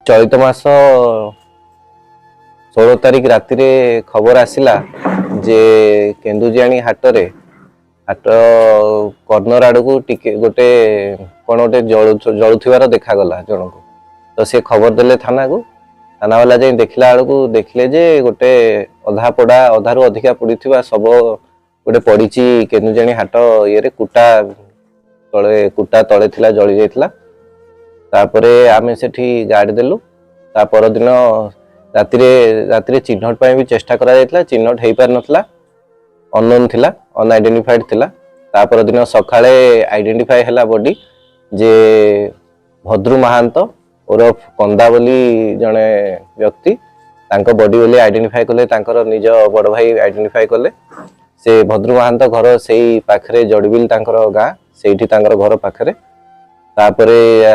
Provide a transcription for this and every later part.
चलित मास 16 तारिख राति रे खबर आसिला जे केन्दुजियाणी हाटरे हाट कर्नर आड़ को टिके गोटे कौन गोटे जलुथिबार देखा जन को तो सी खबर देले थाना को थाना वाला जाई देखला आड़ को देखले जे गोटे अधा पोड़ा अधारू अधिका पड़ीथिबा सब गोटे पड़ीची केन्दुजियाणी हाट ये कुटा तले थिला जली जाइथिला। तापरे आमे सेठी गाड़ी देलु ता पर दिन राति चिन्हट भी चेष्टा करा जायतिला चिन्हट हो पार नथिला अननोन थिला अनआइडेंटिफाइड थिला। तापर दिन सकाळे आइडेंटिफाई हैला बॉडी जे भद्रू महांत ओरफ कंदा बोली जने व्यक्ति तांको बॉडी बोली आइडेंटिफाई कले तांकर निज बड़ भाई आइडेंटिफाई कले से भद्रू महांत घर सेई पाखरे जड़बिल तांकर गाँ सेठी तांकर घर पाखरे। तापरे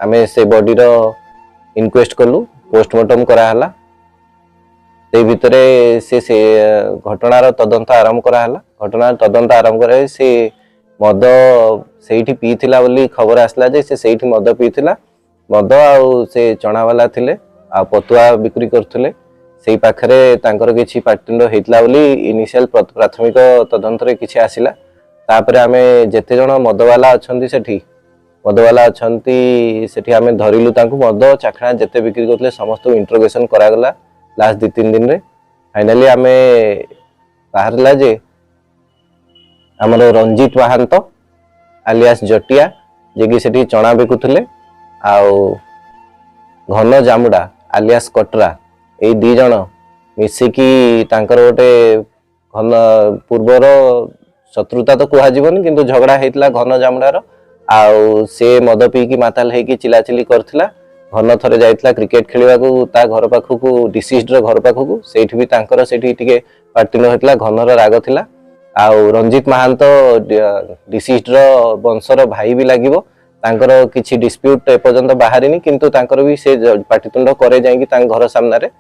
आमे से बॉडी रो इनक्वेस्ट कलु पोस्टमार्टम कराला से भितरे से घटनार तदंत आरंभ कराला घटनार तदंत आरंभ करे से मद सेठी पीथिला बोली खबर आसला जे से सेठी मद पीथिला मद आउ से चना वाला थिले आ पतुआ बिक्री करथुले सेई पाखरे तांकर किछि पाटिंड हेतला बोली इनिशियल प्राथमिक तदंत रे किछि आसिला। तापरे आमे जेते जण मदवाला अछंती सेठी मदवाला अछंती सेठी आमे धरिलु तांकु मद चाखणा जेते बिक्री करथले समस्त इंट्रोगेशन करागला लास्ट 2-3 दिन रे। फाइनली आमे बाहरला जे हमर रंजीत महांत आलियास जटिया जे कि सेठी चना बिकुथले आउ घन जामुडा आलियास कटरा ए दी जण मिसिकी तांकर गोटे घन पूर्वर शत्रुता तो कुहा जीवनी किंतु झगड़ा हेतला घन जामुडार आउ से मद पीकी माताल है कि चिलाचिली करथिला। घन थरे जाइतला क्रिकेट खेलिबा को ता घर पाखकू डिसीज्ड रो घर पाखकू सेठी भी तांकर सेठी टिके पार्टिन हेतला घनर राग थिला। आउ रंजीत महांत डिसीज्ड रो वंशर भाई भी लागिवो तांकर किछि डिस्प्यूट एपर्यंत बाहरिनी किंतु तांकर भी से पाटितुंड करे जाई कि तांग घर सामने रे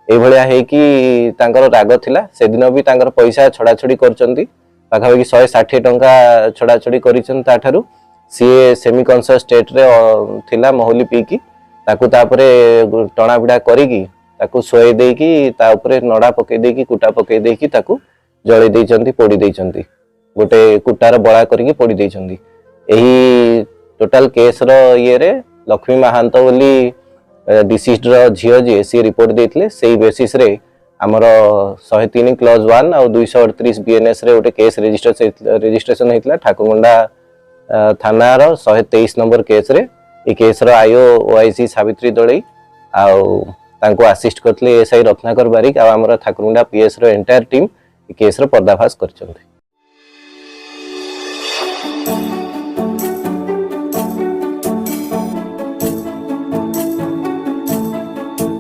ए भलिया है कि तांकर राग थिला। से दिन भी तांकर पैसा छड़ा छड़ी करचंती पाखापाखि 160 टंका छड़ा छड़ी करिछन ताठारु सी सेमी कॉन्शियस स्टेट रे थिला मोहली पीकी ताकू तापरे टणा भिड़ा करिकी ताकू सोए देकी ता ऊपर नडा पके देकी कुटा पके देकी ताकू जळै देइचंती पोडी देइचंती गोटे कुटार बळा करिकी पोडी देइचंती। एही टोटल केस रो ये रे लक्ष्मी महांत बोली डिसीज्ड रो झियो जे सी रिपोर्ट देइथले सेही बेसिस रे हमर 103 क्लॉज 1 और 238 बीएनएस रे गोटे केस रजिस्ट्रेशन हेतला ठाकुरमुंडा थाना रो 123 नंबर केस रे ए केस रो आईओ ओआईसी सावित्री दळई आउ तांको असिस्ट करथले एसआई रत्नाकर बारिक आ हमर ठाकुरमुंडा पीएस रो एंटायर टीम ए केस रो पर्दाफाश करचंती।